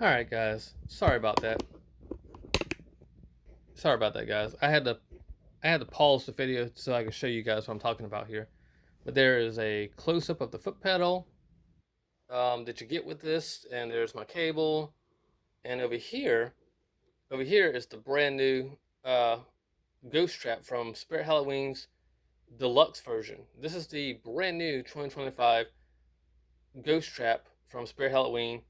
All right, guys. Sorry about that. Sorry about that, guys. I had to pause the video so I could show you guys what I'm talking about here. But there is a close up of the foot pedal that you get with this, and there's my cable, and over here is the brand new uh, ghost trap from Spirit Halloween's deluxe version. This is the brand new 2025 ghost trap from Spirit Halloween.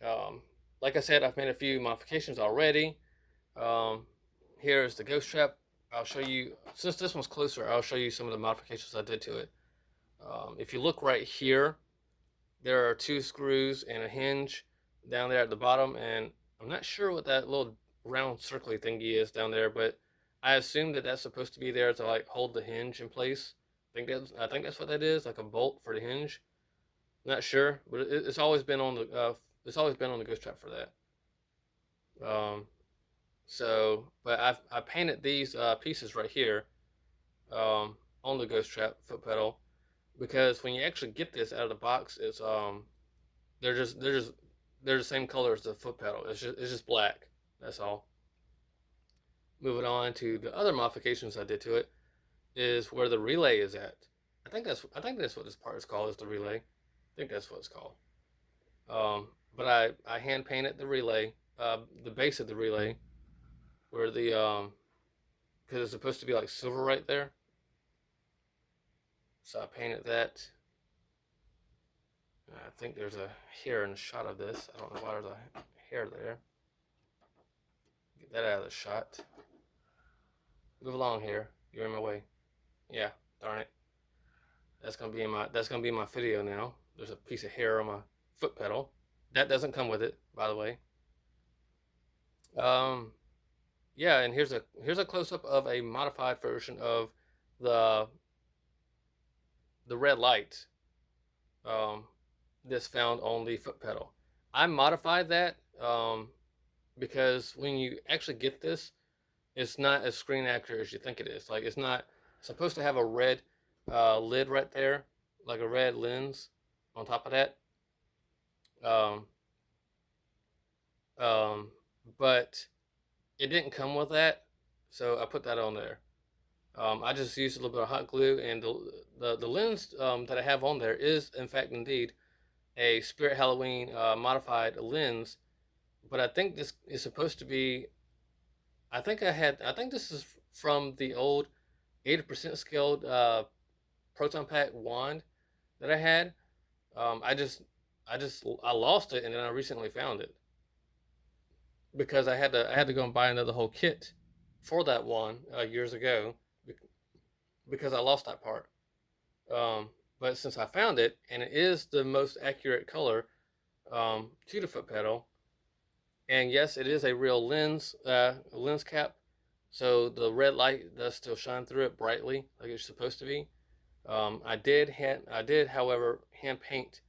Um, like I said, I've made a few modifications already. Um, Here's the ghost trap. I'll show you, since this one's closer, I'll show you some of the modifications I did to it. If you look right here, there are two screws and a hinge down there at the bottom, and I'm not sure what that little round circly thingy is down there, but I assume that that's supposed to be there to like hold the hinge in place. I think that's what that is, like a bolt for the hinge. Not sure, but it's always been on the ghost trap for that. Um, but I painted these pieces right here on the ghost trap foot pedal because when you actually get this out of the box, they're just they're just they're the same color as the foot pedal. It's just black. That's all. Moving on to the other modifications I did to it is where the relay is at. I think that's what this part is called, is the relay. I think that's what it's called. But I hand painted the relay, the base of the relay, where the because it's supposed to be like silver right there. So I painted that. I think there's a hair in the shot of this. I don't know why there's a hair there. Get that out of the shot. Move along here. You're in my way. Yeah, darn it. That's gonna be my video now. There's a piece of hair on my foot pedal. That doesn't come with it, by the way. Um, yeah, and here's a close up of a modified version of the the red light um, that's found on the foot pedal. I modified that because when you actually get this, it's not as screen accurate as you think it is. Like, it's not supposed to have a red lid right there, like a red lens on top of that. Um, um, but it didn't come with that, so I put that on there. I just used a little bit of hot glue, and the lens that I have on there is, in fact, indeed a Spirit Halloween modified lens. But I think this is supposed to be. I think this is from the old 80% scaled proton pack wand that I had. I lost it, and then I recently found it because I had to go and buy another whole kit for that one years ago because I lost that part. But since I found it, and it is the most accurate color to the foot pedal, and yes, it is a real lens cap, so the red light does still shine through it brightly like it's supposed to be. I did, however, hand paint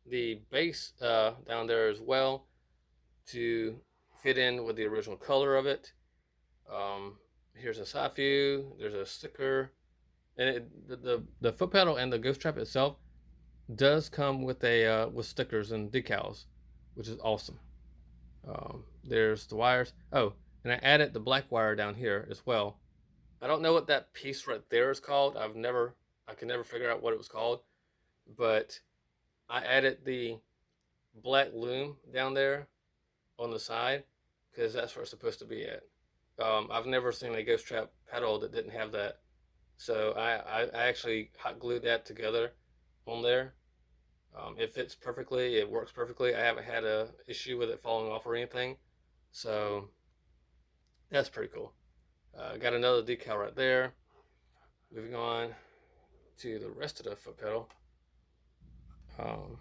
the base down there as well to fit in with the original color of it. Here's a side view. There's a sticker, and the foot pedal and the ghost trap itself does come with with stickers and decals, which is awesome. There's the wires. Oh, and I added the black wire down here as well. I don't know what that piece right there is called. I can never figure out what it was called, but I added the black loom down there on the side because that's where it's supposed to be at. I've never seen a ghost trap pedal that didn't have that, so I actually hot glued that together on there. It fits perfectly. It works perfectly. I haven't had a issue with it falling off or anything, so that's pretty cool. Got another decal right there. Moving on to the rest of the foot pedal. Um,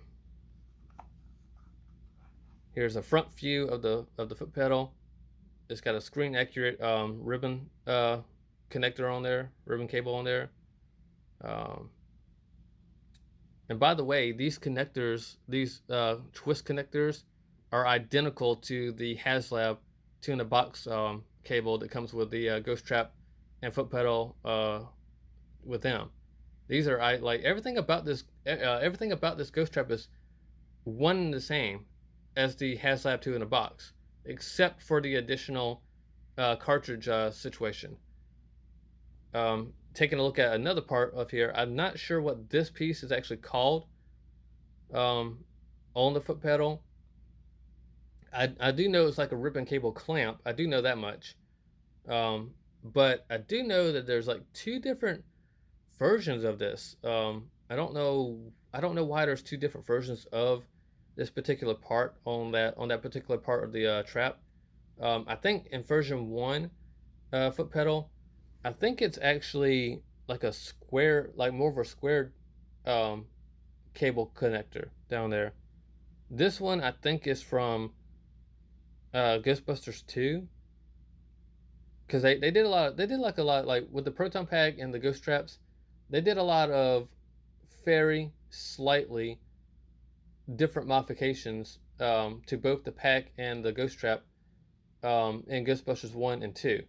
Here's a front view of the foot pedal. It's got a screen accurate ribbon connector on there, ribbon cable on there. Um, and by the way, these twist connectors, are identical to the HasLab two in the box cable that comes with the Ghost Trap and foot pedal with them. These are like everything about this. Everything about this Ghost Trap is one and the same. as the HasLab 2 in a box, except for the additional cartridge situation. Taking a look at another part of here, I'm not sure what this piece is actually called um, on the foot pedal. I do know it's like a ribbon cable clamp. I do know that much. Um, but I do know that there's like two different versions of this. I don't know. I don't know why there's two different versions of this particular part on that particular part of the trap. I think in version one foot pedal, I think it's actually like a square, like more of a square um, cable connector down there. This one I think is from Ghostbusters 2, because they did a lot of, they did like a lot like with the proton pack and the ghost traps. They did a lot of very slightly different modifications to both the pack and the ghost trap in Ghostbusters 1 and 2.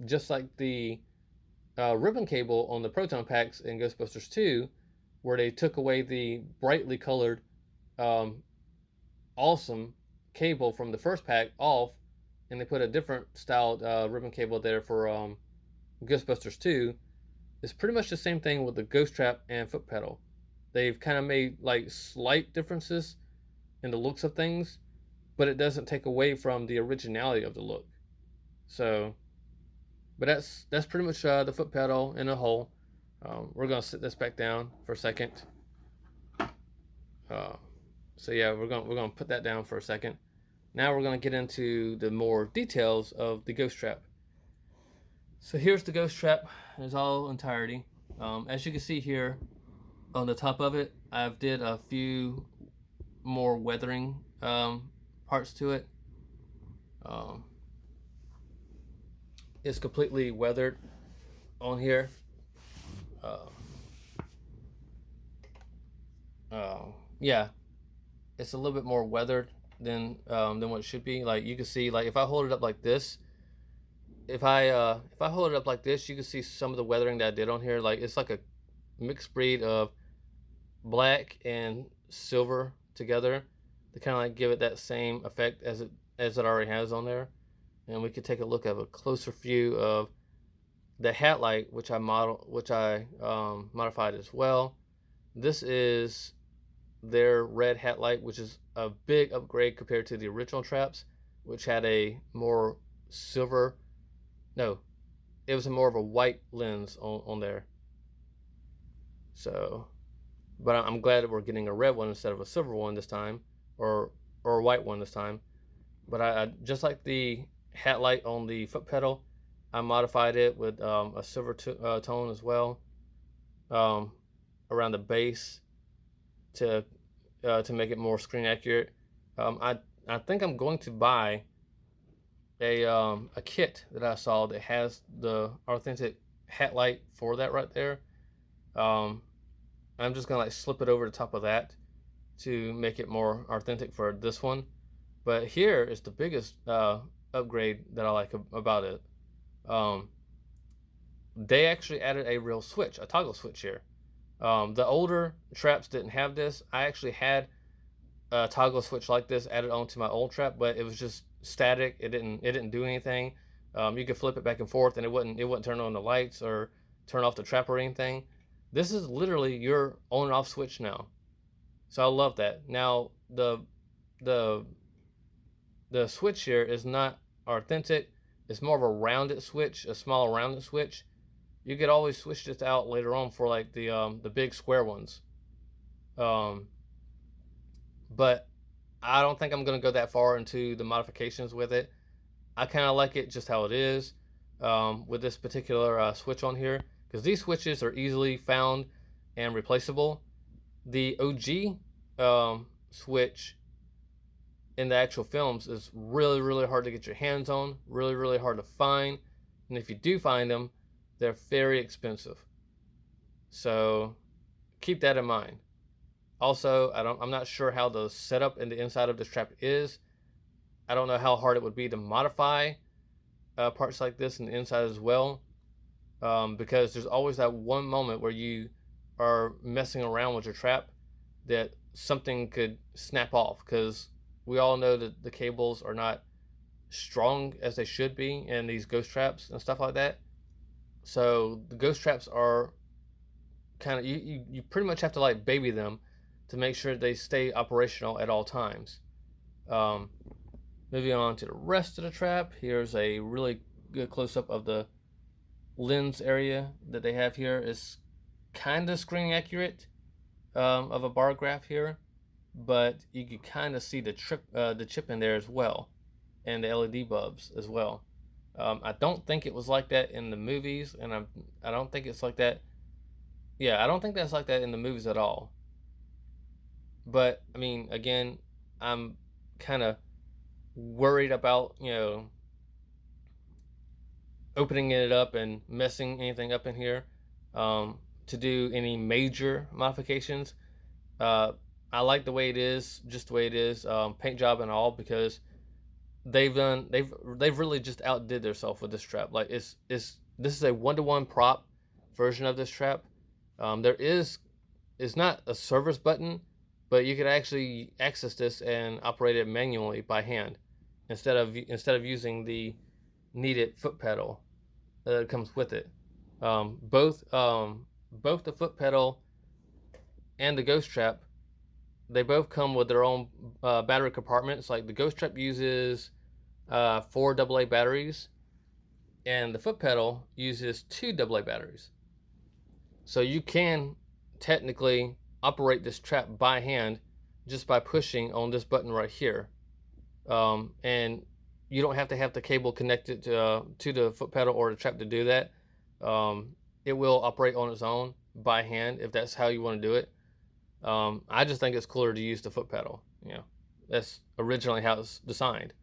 Just like the ribbon cable on the proton packs in Ghostbusters 2, where they took away the brightly colored um, awesome cable from the first pack off, and they put a different styled ribbon cable there for Ghostbusters 2. It's pretty much the same thing with the ghost trap and foot pedal. They've kind of made like slight differences in the looks of things, but it doesn't take away from the originality of the look. So, but that's pretty much the foot pedal in a whole. We're gonna sit this back down for a second. Uh, so yeah, we're gonna put that down for a second. Now we're gonna get into the more details of the ghost trap. So here's the ghost trap in its all entirety. As you can see here on the top of it, I've did a few more weathering parts to it. Um, it's completely weathered on here. Uh, yeah, it's a little bit more weathered than what it should be. Like you can see, like if I hold it up like this, if I hold it up like this, you can see some of the weathering that I did on here. Like it's like a mixed breed of black and silver together to kind of like give it that same effect as it already has on there. And we could take a look at a closer view of the hat light, which I modified as well. This is their red hat light, which is a big upgrade compared to the original traps, which had a more silver. No, it was a more of a white lens on there. So, but I'm glad that we're getting a red one instead of a silver one this time, or a white one this time. But I just like the hat light on the foot pedal, I modified it with a silver tone as well um, around the base to make it more screen accurate. I think I'm going to buy a kit that I saw that has the authentic hat light for that right there. Um, I'm just gonna like slip it over the top of that to make it more authentic for this one. But here is the biggest upgrade that I like about it. Um, they actually added a real switch, a toggle switch here. The older traps didn't have this. I actually had a toggle switch like this added onto my old trap, but it was just static. It didn't do anything. You could flip it back and forth, and it wouldn't turn on the lights or turn off the trap or anything. This is literally your on and off switch now. So I love that. Now the the switch here is not authentic. It's more of a rounded switch, a small rounded switch. You could always switch this out later on for like the big square ones. Um, but I don't think I'm gonna go that far into the modifications with it. I kind of like it just how it is with this particular switch on here, because these switches are easily found and replaceable. The OG switch in the actual films is really, really hard to get your hands on, really, really hard to find. And if you do find them, they're very expensive. So keep that in mind. Also, I'm not sure how the setup in the inside of this trap is. I don't know how hard it would be to modify parts like this in the inside as well, because there's always that one moment where you are messing around with your trap that something could snap off, because we all know that the cables are not strong as they should be in these ghost traps and stuff like that. So the ghost traps are kind of you pretty much have to like baby them to make sure they stay operational at all times. Um, Moving on to the rest of the trap, here's a really good close up of the lens area that they have here. Is kind of screen accurate of a bar graph here, but you can kind of see the chip in there as well, and the LED bulbs as well. I don't think it was like that in the movies, and I don't think it's like that. Yeah, I don't think that's like that in the movies at all. But I mean, again, I'm kind of worried about opening it up and messing anything up in here to do any major modifications. Uh, I like the way it is, just the way it is, paint job and all, because they've really just outdid themselves with this trap. Like it's this is a 1-to-1 prop version of this trap. There is it's not a service button, but you can actually access this and operate it manually by hand instead of using the needed foot pedal that comes with it. Both the foot pedal and the ghost trap, they both come with their own battery compartments. Like the ghost trap uses 4 AA batteries, and the foot pedal uses 2 AA batteries. So you can technically operate this trap by hand just by pushing on this button right here, and you don't have to have the cable connected to the foot pedal or the trap to do that. It will operate on its own by hand if that's how you want to do it. I just think it's cooler to use the foot pedal. That's originally how it's designed.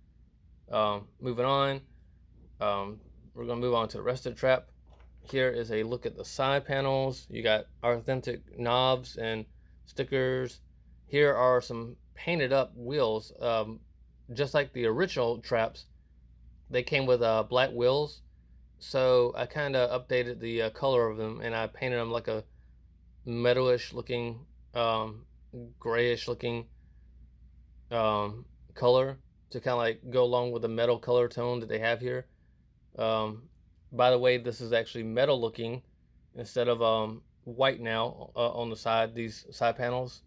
Moving on, we're gonna move on to the rest of the trap. Here is a look at the side panels. You got authentic knobs and stickers. Here are some painted up wheels. Just like the original traps, they came with black wheels. So I kind of updated the color of them, and I painted them like a metalish looking, grayish looking color to kind of like go along with the metal color tone that they have here. Um, by the way, this is actually metal looking instead of white now on the side, these side panels.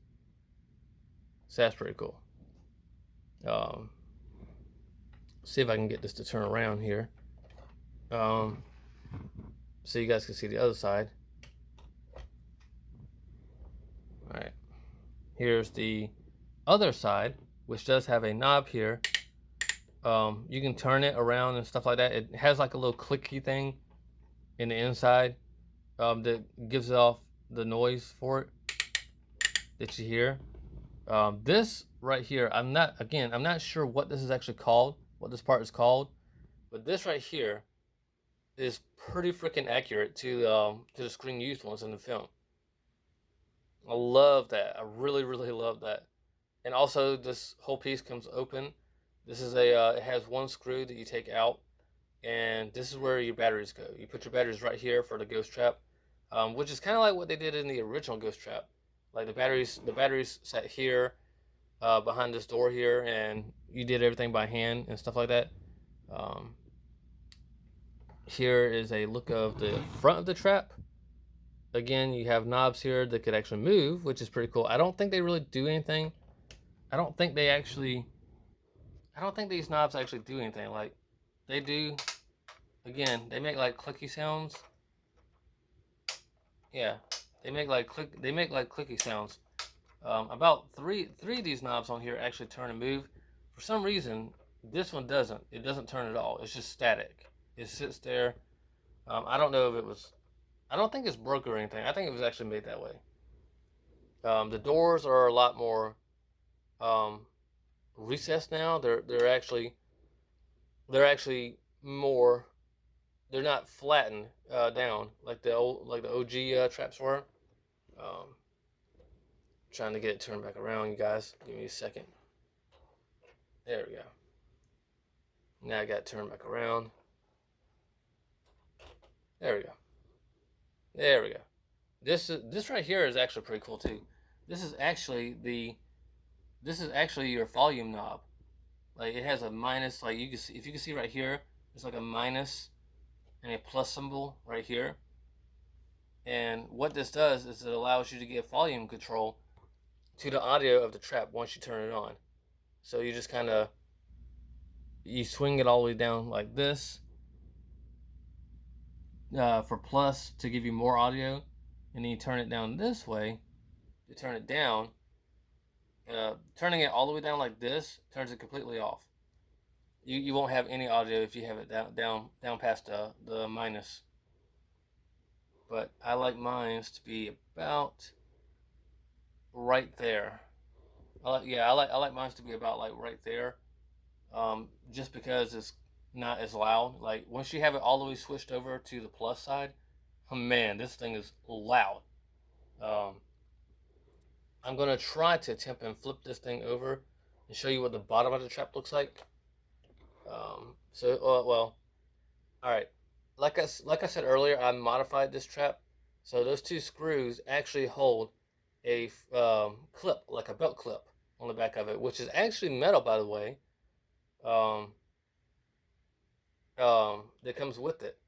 So that's pretty cool. Um, See if I can get this to turn around here. So you guys can see the other side. All right. Here's the other side, which does have a knob here. You can turn it around and stuff like that. It has like a little clicky thing in the inside that gives it off the noise for it that you hear. This right here, I'm not sure what this is actually called, what this part is called, but this right here is pretty freaking accurate to the screen used ones in the film. I love that. I really, really love that. And also, this whole piece comes open. This is it has one screw that you take out, and this is where your batteries go. You put your batteries right here for the ghost trap, which is kind of like what they did in the original ghost trap. Like the batteries sat here behind this door here, and you did everything by hand and stuff like that. Um, Here is a look of the front of the trap. Again, you have knobs here that could actually move, which is pretty cool. I don't think they really do anything. I don't think these knobs actually do anything. Like they do. Again, they make like clicky sounds. Yeah, they make like clicky sounds. About three of these knobs on here actually turn and move. For some reason, this one doesn't. It doesn't turn at all. It's just static. It sits there. I don't know if it was. I don't think it's broke or anything. I think it was actually made that way. The doors are a lot more um, recessed now. They're actually more. They're not flattened down like the OG traps were. Um, Trying to get it turned back around, you guys. Give me a second. There we go. Now I got it turned back around. There we go. There we go. This right here is actually pretty cool too. This is actually the this is actually your volume knob. Like it has a minus, like you can see, if you can see right here, there's like a minus and a plus symbol right here. And what this does is it allows you to give volume control to the audio of the trap once you turn it on. So you just kind of, you swing it all the way down like this for plus to give you more audio, and then you turn it down this way to turn it down. Turning it all the way down like this turns it completely off. You won't have any audio if you have it down past the minus. But I like mine to be about right there. I like mine to be about like right there. Just because it's not as loud. Like once you have it all the way switched over to the plus side, oh man, this thing is loud. Um, I'm gonna try to attempt and flip this thing over and show you what the bottom of the trap looks like. Well, all right. Like I said earlier, I modified this trap, so those two screws actually hold a clip, like a belt clip, on the back of it, which is actually metal, by the way. Um, that comes with it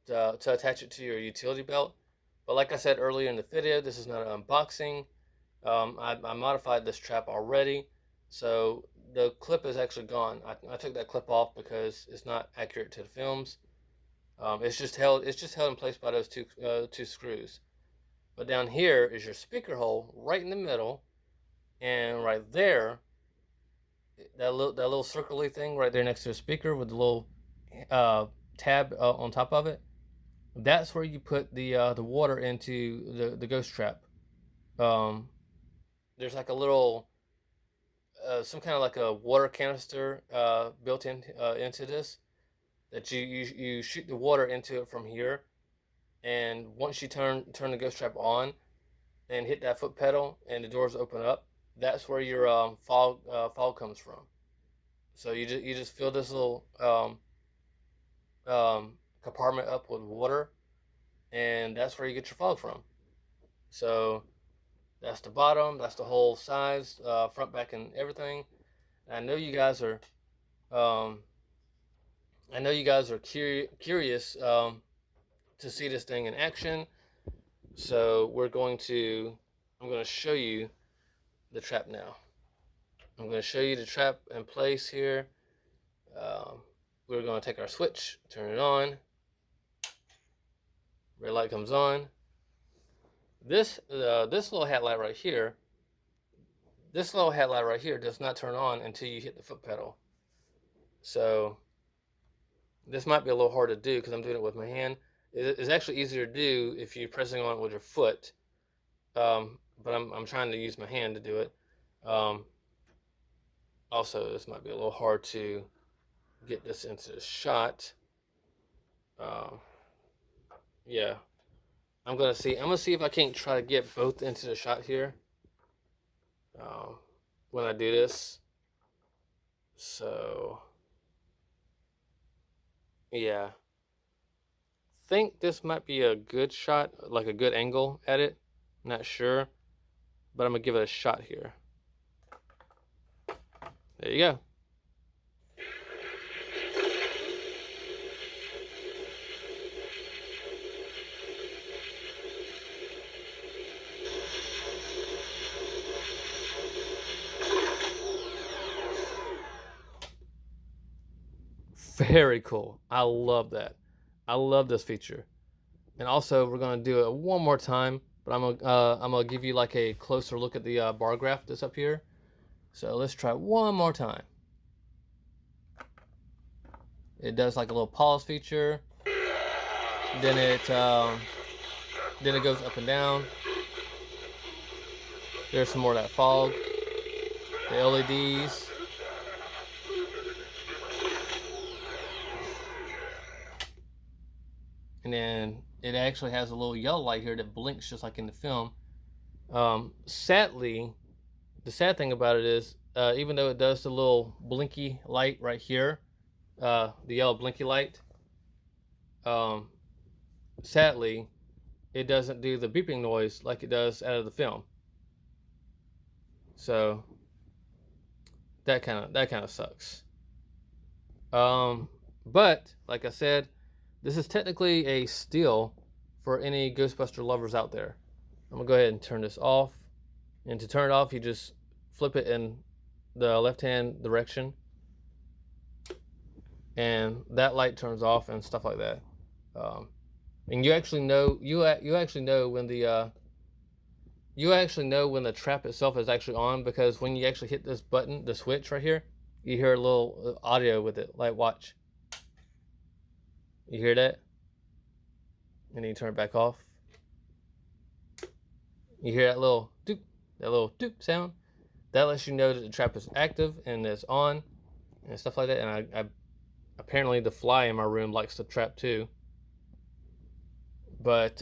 to attach it to your utility belt. But like I said earlier in the video, this is not an unboxing. I modified this trap already, so the clip is actually gone. I took that clip off because it's not accurate to the films. It's just held in place by those two screws. But down here is your speaker hole right in the middle, and right there, that little circly thing right there next to the speaker with the little tab on top of it. That's where you put the water into the ghost trap. Um, there's like a little some kind of like a water canister built in into this that you shoot the water into it from here, and once you turn the ghost trap on and hit that foot pedal and the doors open up, that's where your fog comes from. So you just fill this little compartment up with water, and that's where you get your fog from. So that's the bottom. That's the whole size, front, back, and everything. And I know you guys are, curious to see this thing in action. So I'm going to show you the trap now. I'm going to show you the trap in place here. We're going to take our switch, turn it on. Red light comes on. This little headlight right here, does not turn on until you hit the foot pedal. So this might be a little hard to do because I'm doing it with my hand. It's actually easier to do if you're pressing on it with your foot. But I'm trying to use my hand to do it. Also, this might be a little hard to get this into the shot. Yeah. I'm gonna see if I can't try to get both into the shot here when I do this. So yeah, think this might be a good shot, like a good angle at it. Not sure, but I'm gonna give it a shot here. There you go. Very cool. I love that. I love this feature. And also, we're gonna do it one more time, but I'm gonna give you like a closer look at the bar graph that's up here. So let's try one more time. It does like a little pause feature. Then it goes up and down. There's some more of that fog. The LEDs. And then it actually has a little yellow light here that blinks just like in the film. Sadly, the sad thing about it is, even though it does the little blinky light right here, the yellow blinky light, sadly, it doesn't do the beeping noise like it does out of the film. So that kind of sucks. But like I said, this is technically a steal for any Ghostbuster lovers out there. I'm gonna go ahead and turn this off. And to turn it off, you just flip it in the left-hand direction, and that light turns off and stuff like that. And you actually know when the trap itself is actually on, because when you actually hit this button, the switch right here, you hear a little audio with it. Like, watch. You hear that? And then you turn it back off. You hear that little doop sound. That lets you know that the trap is active and it's on and stuff like that. And I apparently the fly in my room likes the trap too. But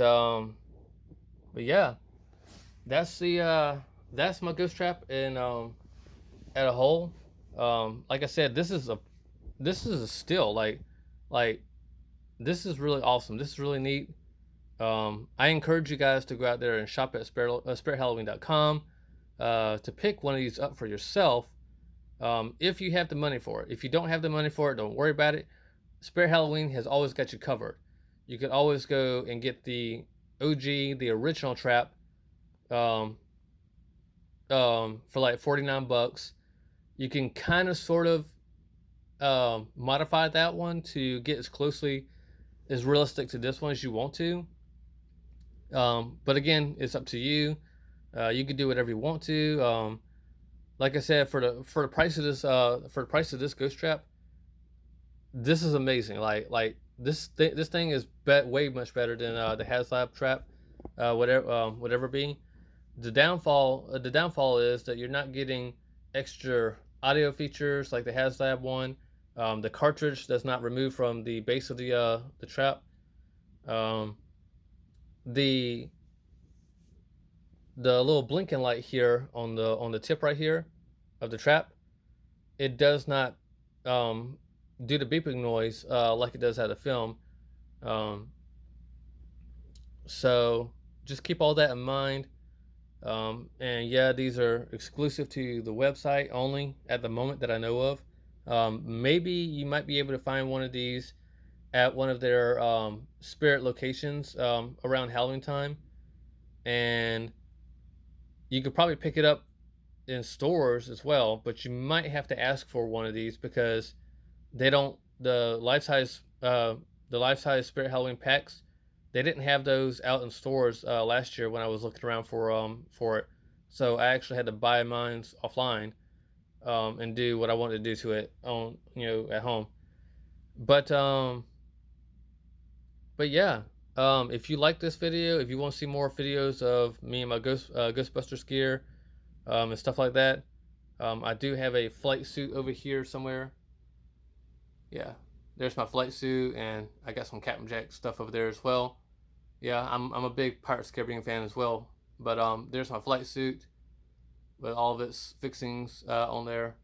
yeah, that's my ghost trap in at a whole. Like I said, this is a steal. Like this is really awesome. This is really neat. I encourage you guys to go out there and shop at spiritHalloween.com to pick one of these up for yourself, if you have the money for it. If you don't have the money for it, don't worry about it. Spirit Halloween has always got you covered. You can always go and get the OG, the original trap, for like $49. You can kind of sort of modify that one to get as realistic to this one as you want to. But again, it's up to you. You can do whatever you want to. Like I said, for the price of this ghost trap, this is amazing. Like this thing is way much better than the HasLab trap, whatever be. The downfall is that you're not getting extra audio features like the HasLab one. The cartridge does not remove from the base of the trap. The little blinking light here on the tip right here of the trap, it does not do the beeping noise like it does out of film. So just keep all that in mind. And yeah, these are exclusive to the website only at the moment that I know of. Maybe you might be able to find one of these at one of their spirit locations around Halloween time, and you could probably pick it up in stores as well, but you might have to ask for one of these because they don't the life size Spirit Halloween packs. They didn't have those out in stores last year when I was looking around for it. So I actually had to buy mine offline and do what I wanted to do to it on at home. But yeah, if you like this video, if you want to see more videos of me and my Ghostbusters gear and stuff like that, I do have a flight suit over here somewhere. Yeah, there's my flight suit, and I got some Captain Jack stuff over there as well. Yeah, I'm a big Pirates of the Caribbean fan as well. But there's my flight suit with all of its fixings on there.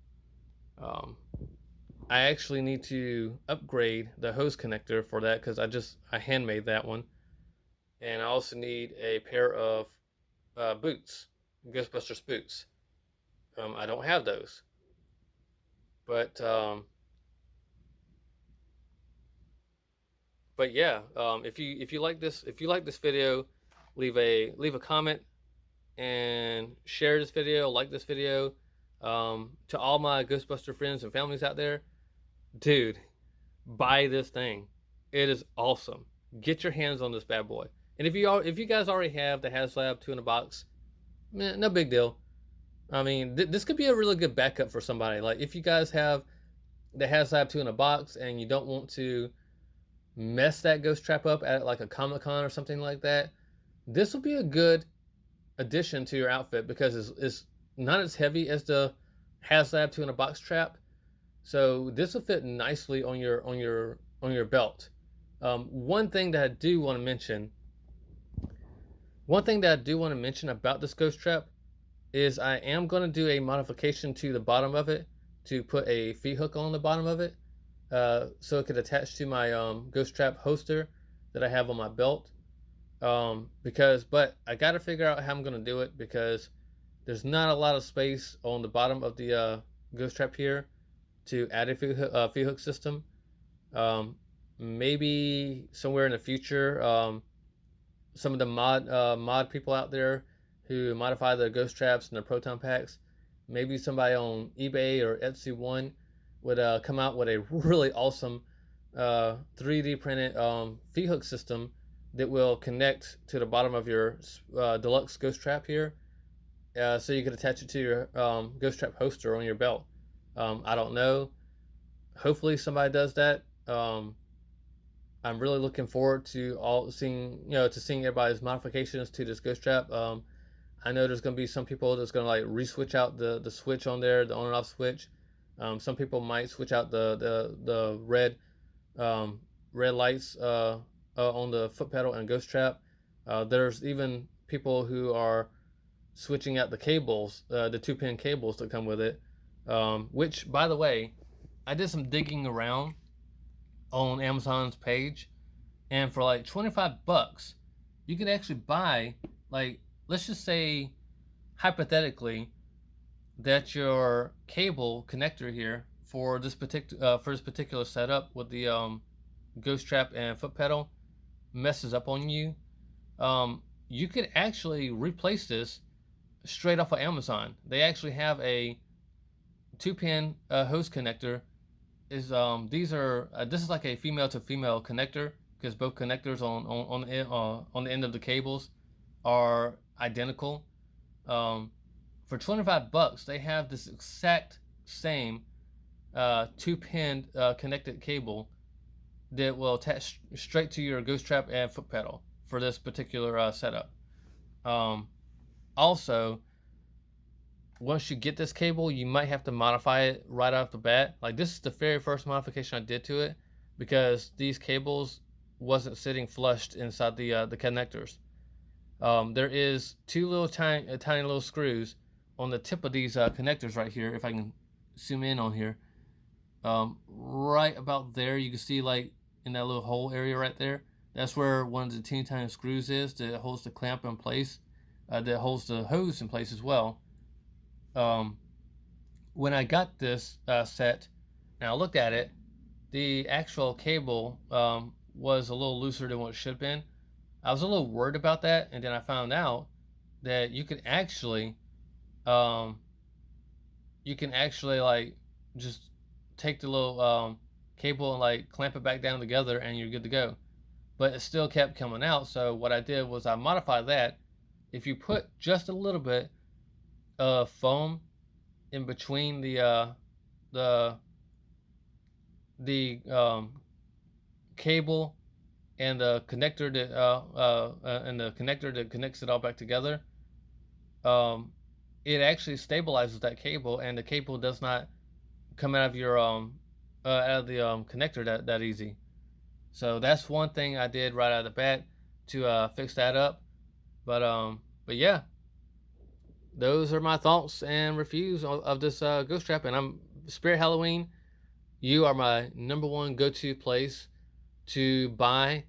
I actually need to upgrade the hose connector for that because I handmade that one. And I also need a pair of boots, Ghostbusters boots. I don't have those. But yeah, if you like this video, leave a comment and share this video, like this video. To all my Ghostbuster friends and families out there, dude, buy this thing. It is awesome. Get your hands on this bad boy. And if you guys already have the HasLab 2 in a box, man, no big deal. I mean, this could be a really good backup for somebody. Like if you guys have the HasLab 2 in a box and you don't want to mess that ghost trap up at like a Comic-Con or something like that, this will be a good addition to your outfit because it's not as heavy as the HasLab 2 in a box trap. So this will fit nicely on your belt. One thing that I do want to mention about this ghost trap is I am going to do a modification to the bottom of it to put a feet hook on the bottom of it, so it could attach to my ghost trap holster that I have on my belt. But I got to figure out how I'm going to do it because there's not a lot of space on the bottom of the ghost trap here to add a fee hook system. Um, Maybe somewhere in the future, some of the mod people out there who modify the ghost traps and the proton packs, maybe somebody on eBay or Etsy one would come out with a really awesome 3D printed fee hook system that will connect to the bottom of your deluxe ghost trap here, so you could attach it to your ghost trap holster on your belt. I don't know. Hopefully somebody does that. I'm really looking forward to all seeing to seeing everybody's modifications to this ghost trap. I know there's gonna be some people that's gonna like re-switch out the switch on there, the on and off switch. Some people might switch out the red red lights on the foot pedal and ghost trap. There's even people who are switching out the cables, the 2-pin cables that come with it. Which, by the way, I did some digging around on Amazon's page, and for like 25 bucks, you could actually buy, like, let's just say hypothetically that your cable connector here for this particular setup with the ghost trap and foot pedal messes up on you. You could actually replace this straight off of Amazon. They actually have a 2-pin hose connector. These are this is like a female to female connector, because both connectors on the end of the cables are identical. For 25 bucks, they have this exact same 2-pin connected cable that will attach straight to your ghost trap and foot pedal for this particular setup. Also, once you get this cable, you might have to modify it right off the bat. Like, this is the very first modification I did to it, because these cables wasn't sitting flushed inside the connectors. There is two little tiny little screws on the tip of these connectors right here. If I can zoom in on here, right about there, you can see, like, in that little hole area right there. That's where one of the teeny tiny screws is that holds the clamp in place, that holds the hose in place as well. When I got this set and I looked at it, the actual cable was a little looser than what it should have been. I was a little worried about that, and then I found out that you can actually like just take the little cable and like clamp it back down together, and you're good to go. But it still kept coming out, so what I did was I modified that. If you put just a little bit foam in between the cable and the connector that connects it all back together, it actually stabilizes that cable, and the cable does not come out of your out of the connector that easy. So that's one thing I did right out of the bat to fix that up. But yeah, those are my thoughts and reviews of this ghost trap. And I'm Spirit Halloween. You are my number one go-to place to buy,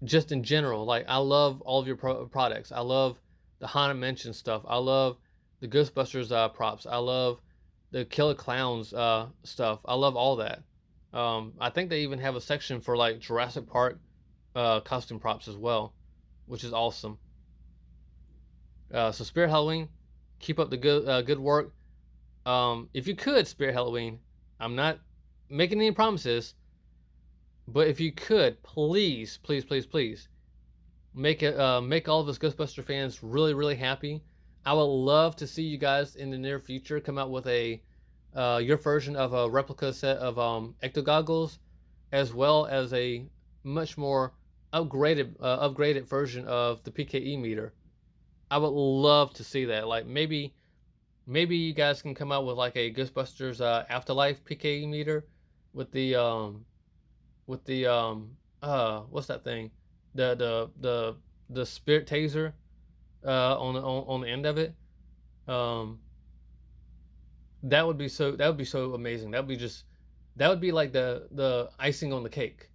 just in general. Like, I love all of your products. I love the Haunted Mansion stuff. I love the Ghostbusters props. I love the Killer Clowns stuff. I love all that. I think they even have a section for like Jurassic Park costume props as well, which is awesome. So Spirit Halloween, keep up the good work. If you could, Spirit Halloween, I'm not making any promises, but if you could, please, please, please, please, make all of us Ghostbuster fans really, really happy. I would love to see you guys in the near future come out with your version of a replica set of ecto goggles, as well as a much more upgraded version of the PKE meter. I would love to see that. Like, maybe you guys can come out with like a Ghostbusters Afterlife PKE meter with the what's that thing? The spirit taser on the end of it. That would be so amazing. That would be like the icing on the cake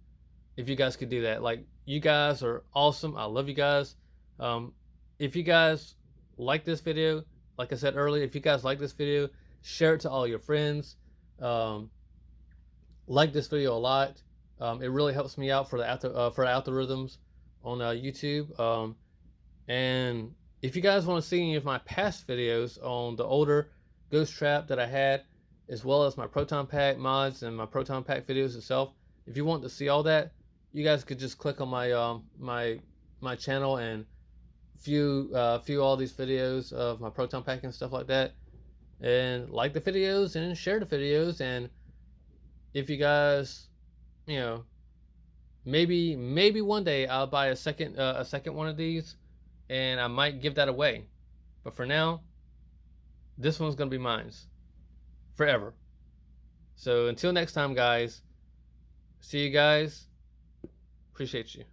if you guys could do that. Like, you guys are awesome. I love you guys. If you guys like this video, like I said earlier, if you guys like this video, share it to all your friends. Um, like this video a lot. It really helps me out for the algorithms on YouTube. And if you guys want to see any of my past videos on the older ghost trap that I had, as well as my proton pack mods and my proton pack videos itself, if you want to see all that, you guys could just click on my channel and view all these videos of my proton pack and stuff like that, and like the videos and share the videos. And if you guys, you know, maybe one day I'll buy a second one of these, and I might give that away. But for now, this one's gonna be mine forever. So until next time, guys. See you guys. Appreciate you.